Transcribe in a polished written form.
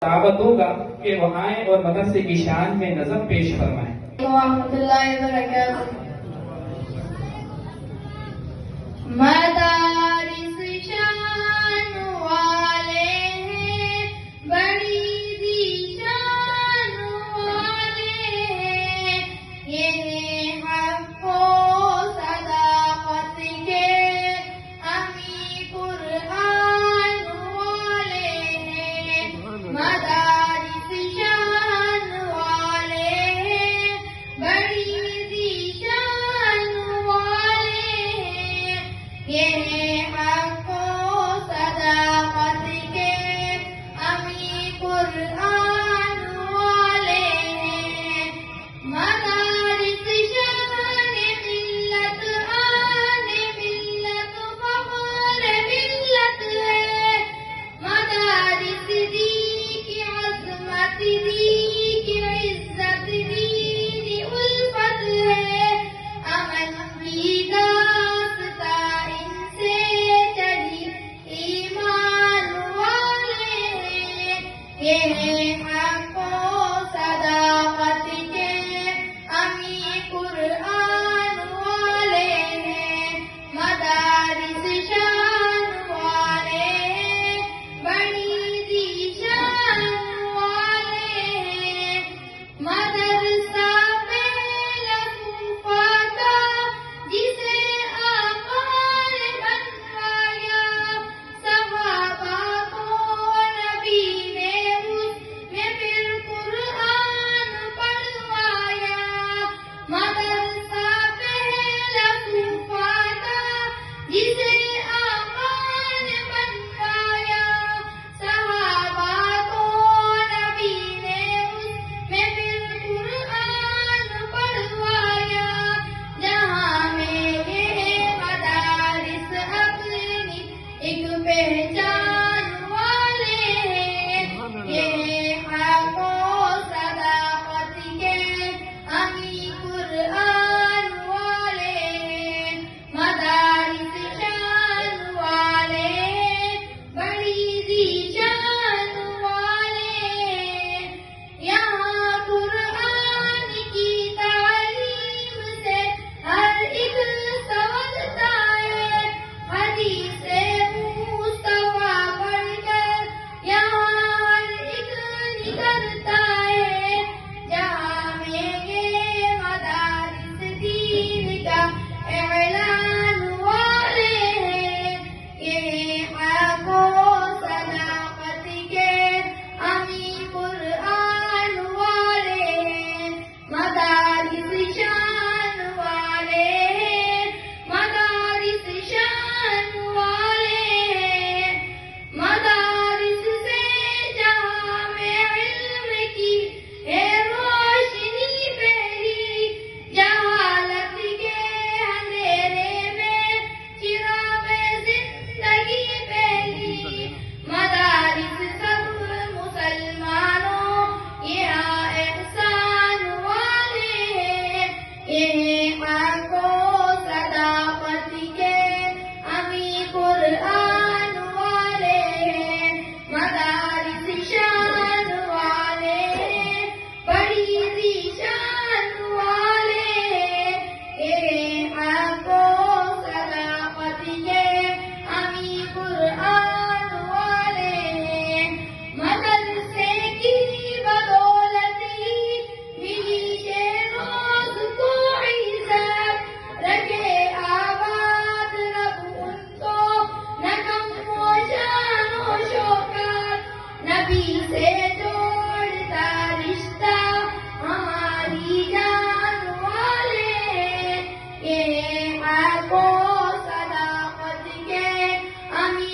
دعوت دوں گا کہ وہ آئیں اور مدرسے کی شان میں نظم پیش فرمائیں۔ ورحمۃ اللہ وبرکاتہ۔ مدارس شان والے ہیں، بڑی ذیشان والے ہیں، یہ حق و صداقت کے امی قرآن والے ہیں۔ مدارس شان والے ہیں، بڑی ذیشان والے ہیں، یہ حق و صداقت کے امی قرآن والے ہیں۔ مدارس شان ملت آن ملت فخر ملت ہے، مدارس دی کی عظمت دی کی عزت دی الفت ہے، امن کی داستاں ان سے چڑھی ایمان والے ہیں، یہ حق و صداقت کے امی قرآن والے ہیں۔ مدارس شان والے ہیں، بڑی ذیشان والے ہیں۔ مدرسہ پہلا صوفہ تھا جسے آقا نے بنوایا، صحابہ کو نبی نے اس میں پھر قرآن پڑھوایا۔ مدرسہ پہلا صوفہ تھا جسے آقا نے بنوایا، صحابہ کو نبی نے اس میں پھر قرآن پڑھوایا۔ جہاں میں یہ مدارس اپنی ایک پہچان والے ہیں، یہ حق و صداقت کے امی قرآن والے ہیں۔ مدارس شان والے ہیں، بڑی ذیشان والے ہیں، یہاں قرآن کی تعلیم سے ہر ایک سمجھتا ہے، حدیث مصطفیٰ پڑھ کر یہاں ہر ایک نکلتا